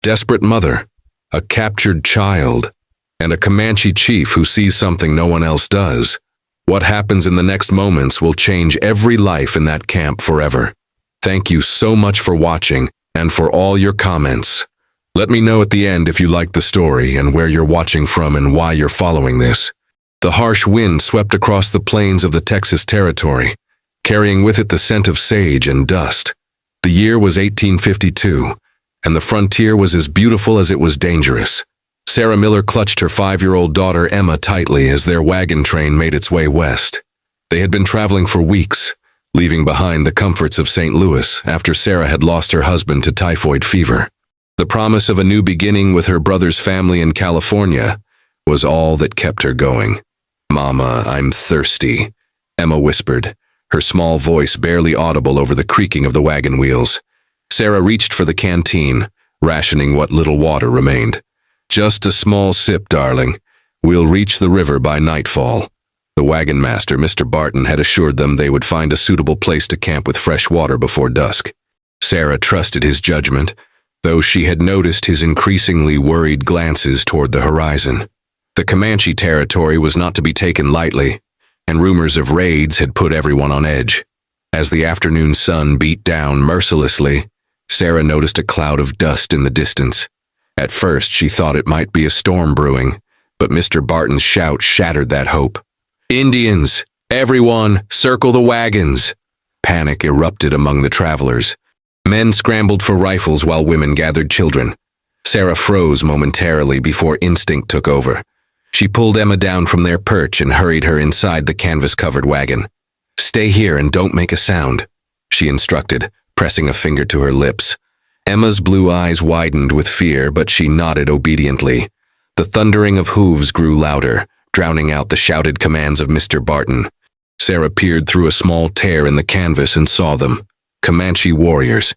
desperate mother, a captured child, and a Comanche chief who sees something no one else does. What happens in the next moments will change every life in that camp forever. Thank you so much for watching and for all your comments. Let me know at the end if you liked the story and where you're watching from and why you're following this. The harsh wind swept across the plains of the Texas Territory, carrying with it the scent of sage and dust. The year was 1852, and the frontier was as beautiful as it was dangerous. Sarah Miller clutched her 5-year-old daughter Emma tightly as their wagon train made its way west. They had been traveling for weeks, leaving behind the comforts of St. Louis after Sarah had lost her husband to typhoid fever. The promise of a new beginning with her brother's family in California was all that kept her going. "Mama, I'm thirsty," Emma whispered, her small voice barely audible over the creaking of the wagon wheels. Sarah reached for the canteen, rationing what little water remained. "Just a small sip, darling. We'll reach the river by nightfall." The wagon master, Mr. Barton, had assured them they would find a suitable place to camp with fresh water before dusk. Sarah trusted his judgment, though she had noticed his increasingly worried glances toward the horizon. The Comanche territory was not to be taken lightly, and rumors of raids had put everyone on edge. As the afternoon sun beat down mercilessly, Sarah noticed a cloud of dust in the distance. At first, she thought it might be a storm brewing, but Mr. Barton's shout shattered that hope. "Indians! Everyone, circle the wagons!" Panic erupted among the travelers. Men scrambled for rifles while women gathered children. Sarah froze momentarily before instinct took over. She pulled Emma down from their perch and hurried her inside the canvas-covered wagon. "Stay here and don't make a sound," she instructed, pressing a finger to her lips. Emma's blue eyes widened with fear, but she nodded obediently. The thundering of hooves grew louder, drowning out the shouted commands of Mr. Barton. Sarah peered through a small tear in the canvas and saw them. Comanche warriors,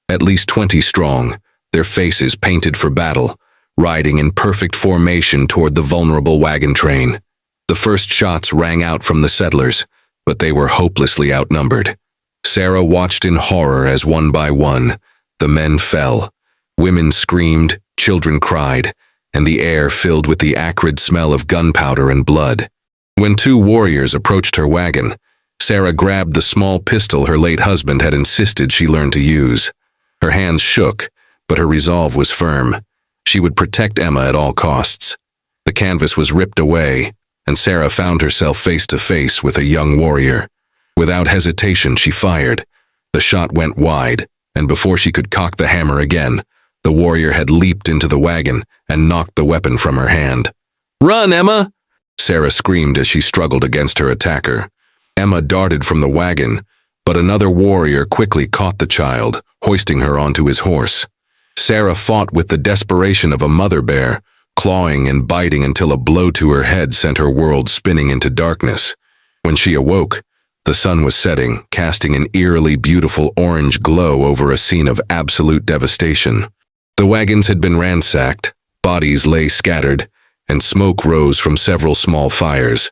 at least 20 strong, their faces painted for battle, riding in perfect formation toward the vulnerable wagon train. The first shots rang out from the settlers, but they were hopelessly outnumbered. Sarah watched in horror as one by one, the men fell. Women screamed, children cried, and the air filled with the acrid smell of gunpowder and blood. When 2 warriors approached her wagon, Sarah grabbed the small pistol her late husband had insisted she learn to use. Her hands shook, but her resolve was firm. She would protect Emma at all costs. The canvas was ripped away, and Sarah found herself face to face with a young warrior. Without hesitation, she fired. The shot went wide, and before she could cock the hammer again, the warrior had leaped into the wagon and knocked the weapon from her hand. "Run, Emma!" Sarah screamed as she struggled against her attacker. Emma darted from the wagon, but another warrior quickly caught the child, hoisting her onto his horse. Sarah fought with the desperation of a mother bear, clawing and biting until a blow to her head sent her world spinning into darkness. When she awoke, the sun was setting, casting an eerily beautiful orange glow over a scene of absolute devastation. The wagons had been ransacked, bodies lay scattered, and smoke rose from several small fires.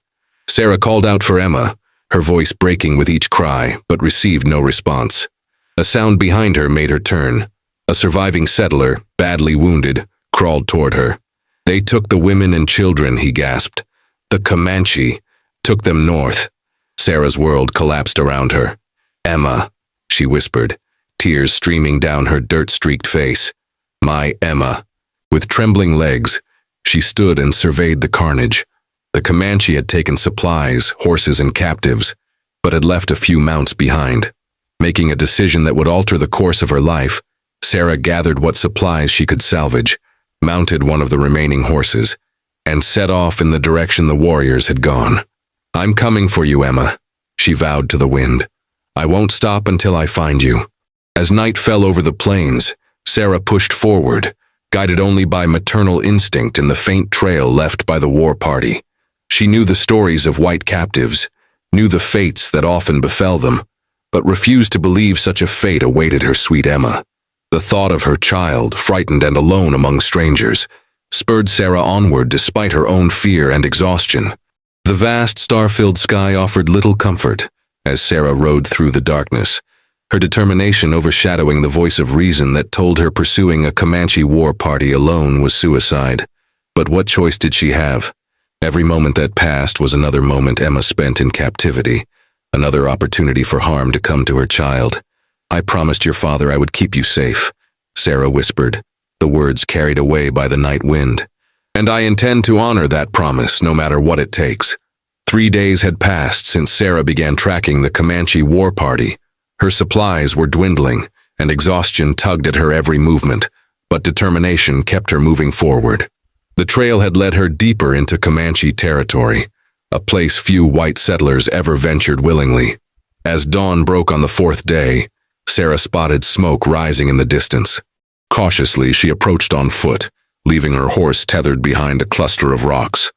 Sarah called out for Emma, her voice breaking with each cry, but received no response. A sound behind her made her turn. A surviving settler, badly wounded, crawled toward her. "They took the women and children," he gasped. "The Comanche took them north." Sarah's world collapsed around her. "Emma," she whispered, tears streaming down her dirt-streaked face. "My Emma." With trembling legs, she stood and surveyed the carnage. The Comanche had taken supplies, horses, and captives, but had left a few mounts behind. Making a decision that would alter the course of her life, Sarah gathered what supplies she could salvage, mounted one of the remaining horses, and set off in the direction the warriors had gone. "I'm coming for you, Emma," she vowed to the wind. "I won't stop until I find you." As night fell over the plains, Sarah pushed forward, guided only by maternal instinct and the faint trail left by the war party. She knew the stories of white captives, knew the fates that often befell them, but refused to believe such a fate awaited her sweet Emma. The thought of her child, frightened and alone among strangers, spurred Sarah onward despite her own fear and exhaustion. The vast star-filled sky offered little comfort as Sarah rode through the darkness, her determination overshadowing the voice of reason that told her pursuing a Comanche war party alone was suicide. But what choice did she have? Every moment that passed was another moment Emma spent in captivity, another opportunity for harm to come to her child. "I promised your father I would keep you safe," Sarah whispered, the words carried away by the night wind. "And I intend to honor that promise, no matter what it takes." 3 days had passed since Sarah began tracking the Comanche war party. Her supplies were dwindling, and exhaustion tugged at her every movement, but determination kept her moving forward. The trail had led her deeper into Comanche territory, a place few white settlers ever ventured willingly. As dawn broke on the 4th day, Sarah spotted smoke rising in the distance. Cautiously, she approached on foot, leaving her horse tethered behind a cluster of rocks.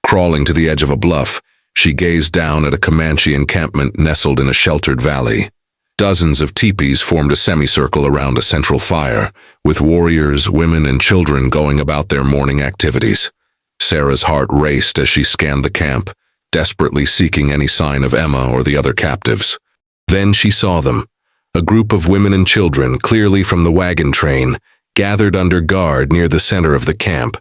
Crawling to the edge of a bluff, she gazed down at a Comanche encampment nestled in a sheltered valley. Dozens of teepees formed a semicircle around a central fire, with warriors, women, and children going about their morning activities. Sarah's heart raced as she scanned the camp, desperately seeking any sign of Emma or the other captives. Then she saw them, a group of women and children, clearly from the wagon train, gathered under guard near the center of the camp,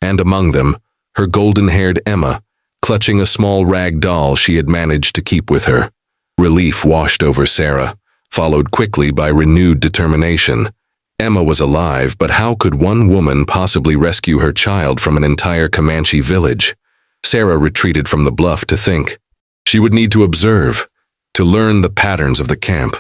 and among them, her golden-haired Emma, clutching a small rag doll she had managed to keep with her. Relief washed over Sarah, followed quickly by renewed determination. Emma was alive, but how could one woman possibly rescue her child from an entire Comanche village? Sarah retreated from the bluff to think. She would need to observe, to learn the patterns of the camp,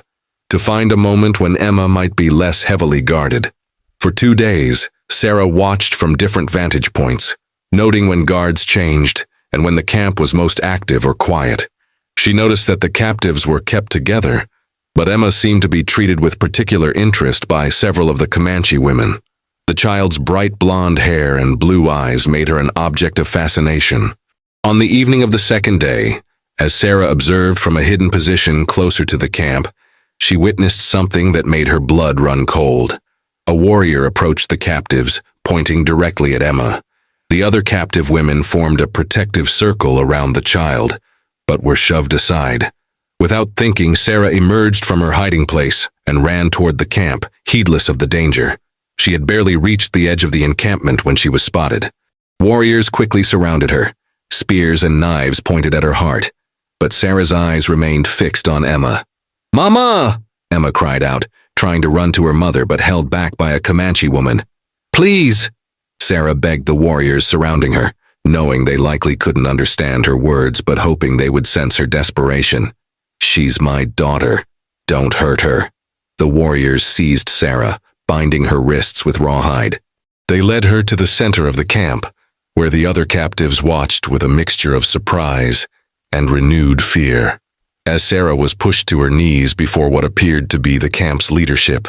to find a moment when Emma might be less heavily guarded. For 2 days, Sarah watched from different vantage points, noting when guards changed and when the camp was most active or quiet. She noticed that the captives were kept together, but Emma seemed to be treated with particular interest by several of the Comanche women. The child's bright blonde hair and blue eyes made her an object of fascination. On the evening of the 2nd day, as Sarah observed from a hidden position closer to the camp, she witnessed something that made her blood run cold. A warrior approached the captives, pointing directly at Emma. The other captive women formed a protective circle around the child, but were shoved aside. Without thinking, Sarah emerged from her hiding place and ran toward the camp, heedless of the danger. She had barely reached the edge of the encampment when she was spotted. Warriors quickly surrounded her. Spears and knives pointed at her heart, but Sarah's eyes remained fixed on Emma. "Mama!" Emma cried out, trying to run to her mother but held back by a Comanche woman. "Please!" Sarah begged the warriors surrounding her, knowing they likely couldn't understand her words but hoping they would sense her desperation. "She's my daughter. Don't hurt her." The warriors seized Sarah, binding her wrists with rawhide. They led her to the center of the camp, where the other captives watched with a mixture of surprise and renewed fear. As Sarah was pushed to her knees before what appeared to be the camp's leadership,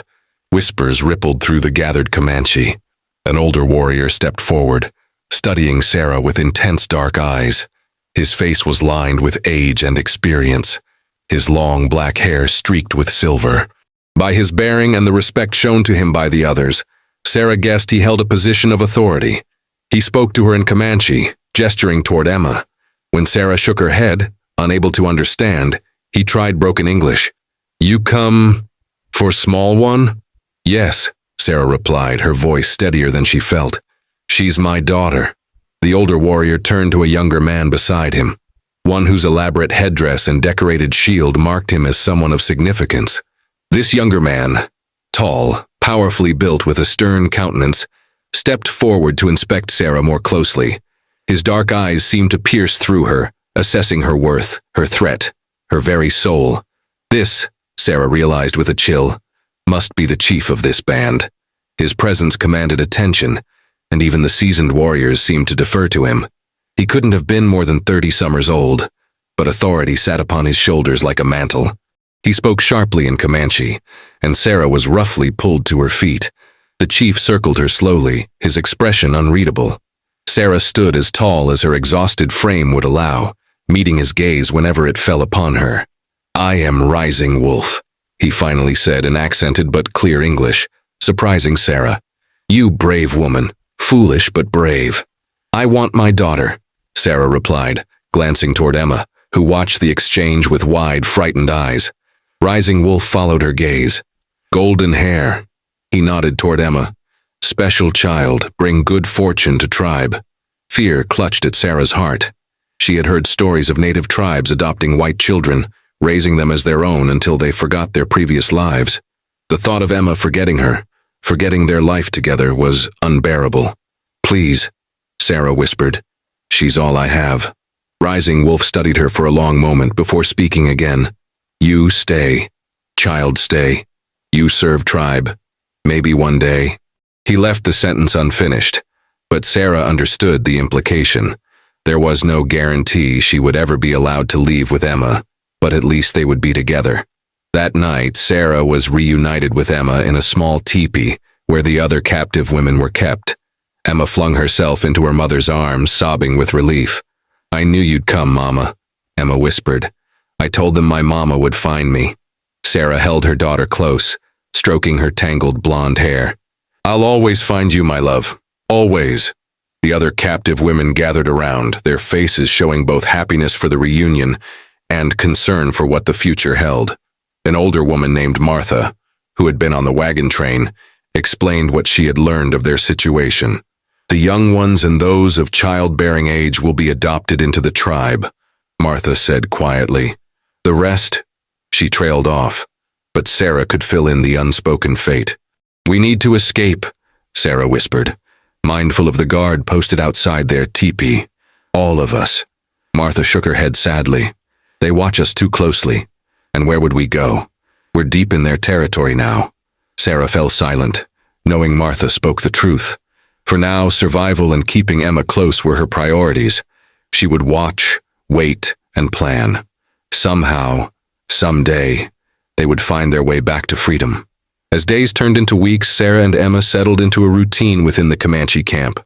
whispers rippled through the gathered Comanche. An older warrior stepped forward, studying Sarah with intense dark eyes. His face was lined with age and experience, his long black hair streaked with silver. By his bearing and the respect shown to him by the others, Sarah guessed he held a position of authority. He spoke to her in Comanche, gesturing toward Emma. When Sarah shook her head, unable to understand, he tried broken English. "You come for small one?" "Yes," Sarah replied, her voice steadier than she felt. "She's my daughter." The older warrior turned to a younger man beside him, one whose elaborate headdress and decorated shield marked him as someone of significance. This younger man, tall, powerfully built with a stern countenance, stepped forward to inspect Sarah more closely. His dark eyes seemed to pierce through her, assessing her worth, her threat, her very soul. This, Sarah realized with a chill, must be the chief of this band. His presence commanded attention, and even the seasoned warriors seemed to defer to him. He couldn't have been more than 30 summers old, but authority sat upon his shoulders like a mantle. He spoke sharply in Comanche, and Sarah was roughly pulled to her feet. The chief circled her slowly, his expression unreadable. Sarah stood as tall as her exhausted frame would allow, meeting his gaze whenever it fell upon her. "I am Rising Wolf," he finally said in accented but clear English, surprising Sarah. "You brave woman, foolish but brave." "I want my daughter," Sarah replied, glancing toward Emma, who watched the exchange with wide, frightened eyes. Rising Wolf followed her gaze. Golden hair. He nodded toward Emma. Special child, bring good fortune to tribe. Fear clutched at Sarah's heart. She had heard stories of native tribes adopting white children, raising them as their own until they forgot their previous lives. The thought of Emma forgetting her, forgetting their life together, was unbearable. Please, Sarah whispered. She's all I have. Rising Wolf studied her for a long moment before speaking again. You stay. Child, stay. You serve tribe. Maybe one day. He left the sentence unfinished, but Sarah understood the implication. There was no guarantee she would ever be allowed to leave with Emma, but at least they would be together. That night, Sarah was reunited with Emma in a small teepee where the other captive women were kept. Emma flung herself into her mother's arms, sobbing with relief. I knew you'd come, Mama, Emma whispered. I told them my mama would find me. Sarah held her daughter close, stroking her tangled blonde hair. I'll always find you, my love. Always. The other captive women gathered around, their faces showing both happiness for the reunion and concern for what the future held. An older woman named Martha, who had been on the wagon train, explained what she had learned of their situation. The young ones and those of childbearing age will be adopted into the tribe, Martha said quietly. The rest, she trailed off, but Sarah could fill in the unspoken fate. We need to escape, Sarah whispered, mindful of the guard posted outside their teepee. All of us. Martha shook her head sadly. They watch us too closely. And where would we go? We're deep in their territory now. Sarah fell silent, knowing Martha spoke the truth. For now, survival and keeping Emma close were her priorities. She would watch, wait, and plan. Somehow, someday, they would find their way back to freedom. As days turned into weeks, Sarah and Emma settled into a routine within the Comanche camp.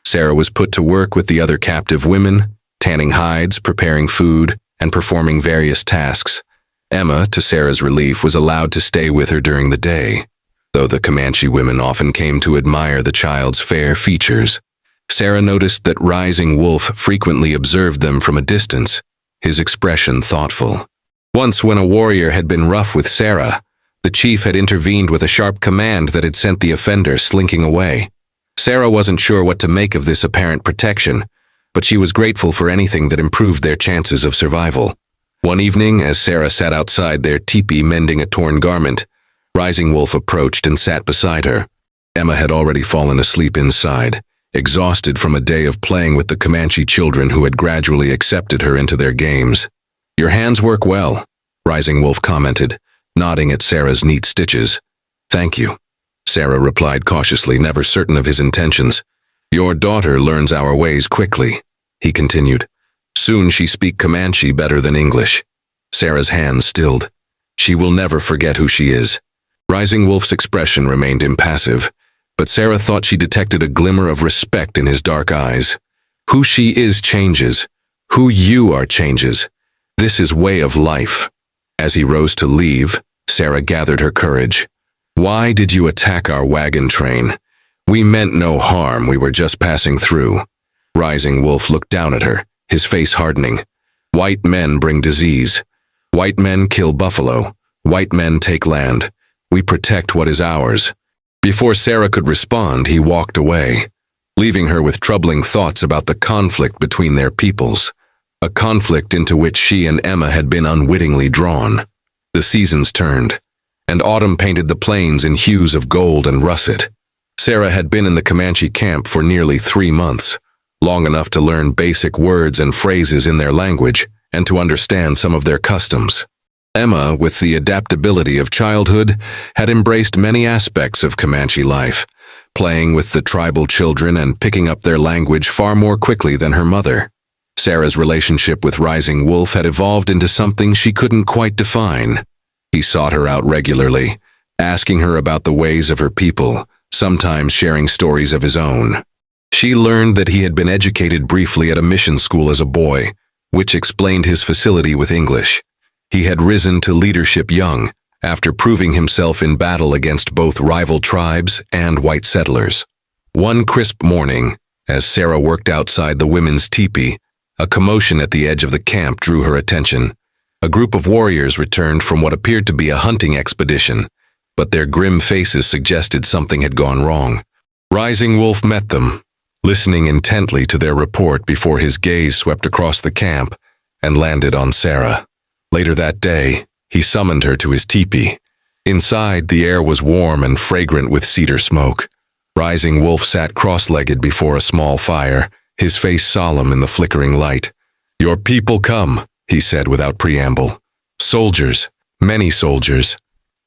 Sarah was put to work with the other captive women, tanning hides, preparing food, and performing various tasks. Emma, to Sarah's relief, was allowed to stay with her during the day, though the Comanche women often came to admire the child's fair features. Sarah noticed that Rising Wolf frequently observed them from a distance, his expression thoughtful. Once, when a warrior had been rough with Sarah, the chief had intervened with a sharp command that had sent the offender slinking away. Sarah wasn't sure what to make of this apparent protection, but she was grateful for anything that improved their chances of survival. One evening, as Sarah sat outside their teepee mending a torn garment, Rising Wolf approached and sat beside her. Emma had already fallen asleep inside, exhausted from a day of playing with the Comanche children who had gradually accepted her into their games. Your hands work well, Rising Wolf commented, nodding at Sarah's neat stitches. Thank you, Sarah replied cautiously, never certain of his intentions. Your daughter learns our ways quickly, he continued. Soon she speak Comanche better than English. Sarah's hands stilled. She will never forget who she is. Rising Wolf's expression remained impassive, but Sarah thought she detected a glimmer of respect in his dark eyes. Who she is changes. Who you are changes. This is way of life. As he rose to leave, Sarah gathered her courage. Why did you attack our wagon train? We meant no harm, we were just passing through. Rising Wolf looked down at her, his face hardening. White men bring disease. White men kill buffalo. White men take land. We protect what is ours. Before Sarah could respond, he walked away, leaving her with troubling thoughts about the conflict between their peoples, a conflict into which she and Emma had been unwittingly drawn. The seasons turned, and autumn painted the plains in hues of gold and russet. Sarah had been in the Comanche camp for nearly 3 months, long enough to learn basic words and phrases in their language and to understand some of their customs. Emma, with the adaptability of childhood, had embraced many aspects of Comanche life, playing with the tribal children and picking up their language far more quickly than her mother. Sarah's relationship with Rising Wolf had evolved into something she couldn't quite define. He sought her out regularly, asking her about the ways of her people, sometimes sharing stories of his own. She learned that he had been educated briefly at a mission school as a boy, which explained his facility with English. He had risen to leadership young, after proving himself in battle against both rival tribes and white settlers. One crisp morning, as Sarah worked outside the women's teepee, a commotion at the edge of the camp drew her attention. A group of warriors returned from what appeared to be a hunting expedition, but their grim faces suggested something had gone wrong. Rising Wolf met them, listening intently to their report before his gaze swept across the camp and landed on Sarah. Later that day, he summoned her to his teepee. Inside, the air was warm and fragrant with cedar smoke. Rising Wolf sat cross-legged before a small fire, his face solemn in the flickering light. "Your people come," he said without preamble. "Soldiers, many soldiers."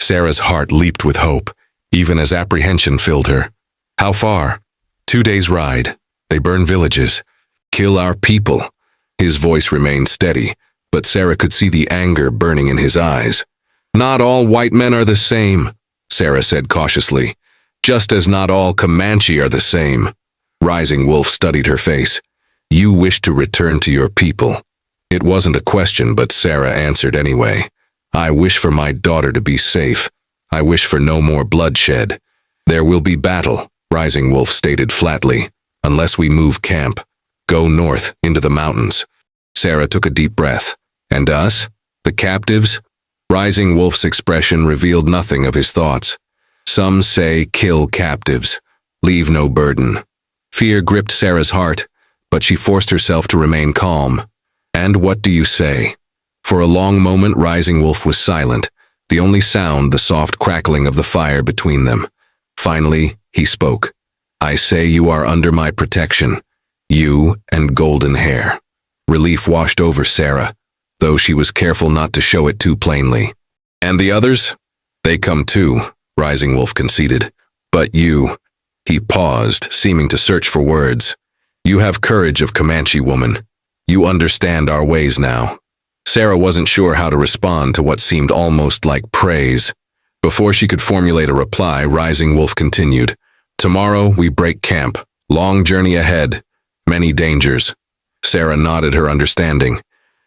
Sarah's heart leaped with hope, even as apprehension filled her. "How far?" 2 days' ride. They burn villages. Kill our people." His voice remained steady, but Sarah could see the anger burning in his eyes. "Not all white men are the same," Sarah said cautiously, "just as not all Comanche are the same." Rising Wolf studied her face. "You wish to return to your people." It wasn't a question, but Sarah answered anyway. "I wish for my daughter to be safe. I wish for no more bloodshed. There will be battle," Rising Wolf stated flatly, "unless we move camp. Go north, into the mountains." Sarah took a deep breath. "And us? The captives?" Rising Wolf's expression revealed nothing of his thoughts. "Some say kill captives. Leave no burden." Fear gripped Sarah's heart, but she forced herself to remain calm. "And what do you say?" For a long moment, Rising Wolf was silent, the only sound the soft crackling of the fire between them. Finally, he spoke. "I say you are under my protection. You and Golden Hair." Relief washed over Sarah, though she was careful not to show it too plainly. "And the others? They come too," Rising Wolf conceded. "But you—" He paused, seeming to search for words. "You have courage of Comanche woman. You understand our ways now." Sarah wasn't sure how to respond to what seemed almost like praise. Before she could formulate a reply, Rising Wolf continued. "Tomorrow we break camp. Long journey ahead. Many dangers." Sarah nodded her understanding.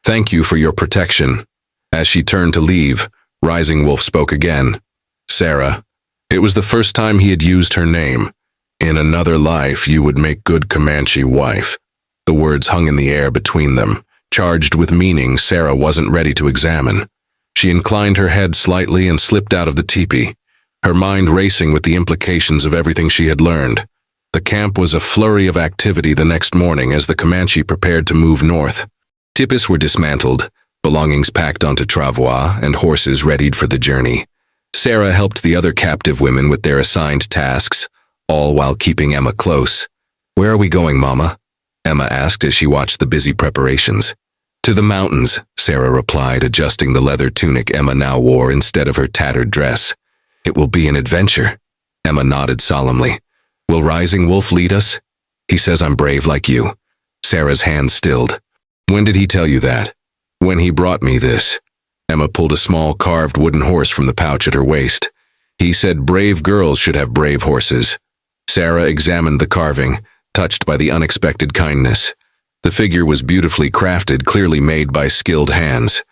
"Thank you for your protection." As she turned to leave, Rising Wolf spoke again. "Sarah." It was the first time he had used her name. "In another life you would make good Comanche wife." The words hung in the air between them, charged with meaning Sarah wasn't ready to examine. She inclined her head slightly and slipped out of the teepee, her mind racing with the implications of everything she had learned. The camp was a flurry of activity the next morning as the Comanche prepared to move north. Tipis were dismantled, belongings packed onto travois, and horses readied for the journey. Sarah helped the other captive women with their assigned tasks, all while keeping Emma close. "Where are we going, Mama?" Emma asked as she watched the busy preparations. "To the mountains," Sarah replied, adjusting the leather tunic Emma now wore instead of her tattered dress. "It will be an adventure." Emma nodded solemnly. "Will Rising Wolf lead us?" "He says I'm brave like you." Sarah's hand stilled. "When did he tell you that?" "When he brought me this." Emma pulled a small carved wooden horse from the pouch at her waist. "He said brave girls should have brave horses." Sarah examined the carving, touched by the unexpected kindness. The figure was beautifully crafted, clearly made by skilled hands.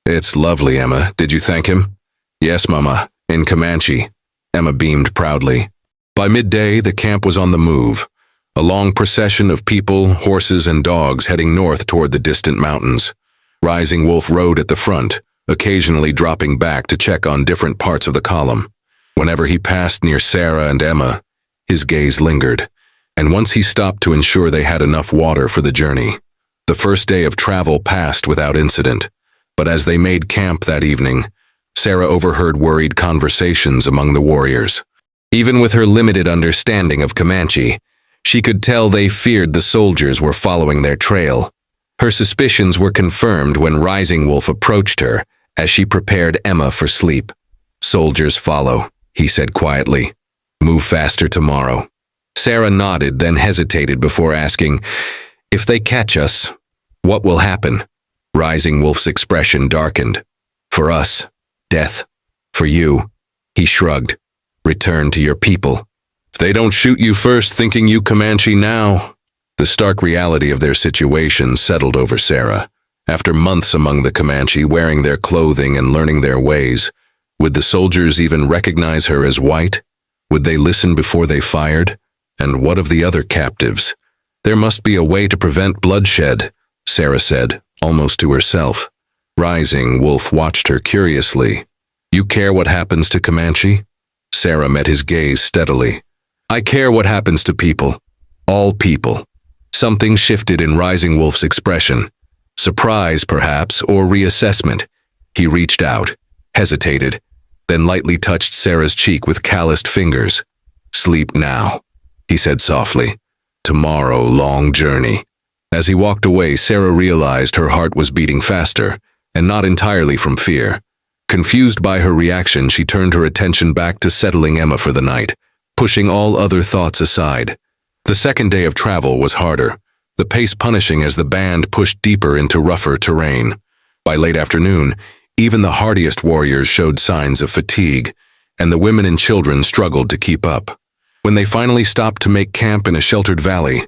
"It's lovely, Emma. Did you thank him?" "Yes, Mama, in Comanche." Emma beamed proudly. By midday, the camp was on the move. A long procession of people, horses, and dogs heading north toward the distant mountains. Rising Wolf rode at the front, occasionally dropping back to check on different parts of the column. Whenever he passed near Sarah and Emma, his gaze lingered, and once he stopped to ensure they had enough water for the journey. The first day of travel passed without incident, but as they made camp that evening, Sarah overheard worried conversations among the warriors. Even with her limited understanding of Comanche, she could tell they feared the soldiers were following their trail. Her suspicions were confirmed when Rising Wolf approached her as she prepared Emma for sleep. "Soldiers follow," he said quietly. "Move faster tomorrow." Sarah nodded, then hesitated before asking, "If they catch us, what will happen?" Rising Wolf's expression darkened. "For us, death. For you," he shrugged, "return to your people. If they don't shoot you first, thinking you Comanche now." The stark reality of their situation settled over Sarah. After months among the Comanche, wearing their clothing and learning their ways, would the soldiers even recognize her as white? Would they listen before they fired? And what of the other captives? "There must be a way to prevent bloodshed," Sarah said, almost to herself. Rising, Wolf watched her curiously. You care what happens to Comanche? Sarah met his gaze steadily. I care what happens to people. All people. Something shifted in Rising Wolf's expression. Surprise, perhaps, or reassessment. He reached out, hesitated, then lightly touched Sarah's cheek with calloused fingers. Sleep now, he said softly. Tomorrow, long journey. As he walked away, Sarah realized her heart was beating faster, and not entirely from fear. Confused by her reaction, she turned her attention back to settling Emma for the night, pushing all other thoughts aside. The second day of travel was harder, the pace punishing as the band pushed deeper into rougher terrain. By late afternoon, even the hardiest warriors showed signs of fatigue, and the women and children struggled to keep up. When they finally stopped to make camp in a sheltered valley,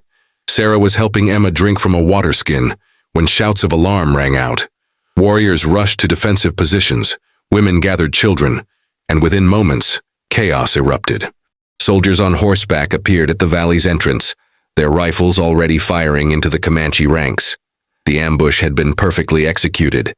Sarah was helping Emma drink from a water skin when shouts of alarm rang out. Warriors rushed to defensive positions, women gathered children, and within moments, chaos erupted. Soldiers on horseback appeared at the valley's entrance, their rifles already firing into the Comanche ranks. The ambush had been perfectly executed,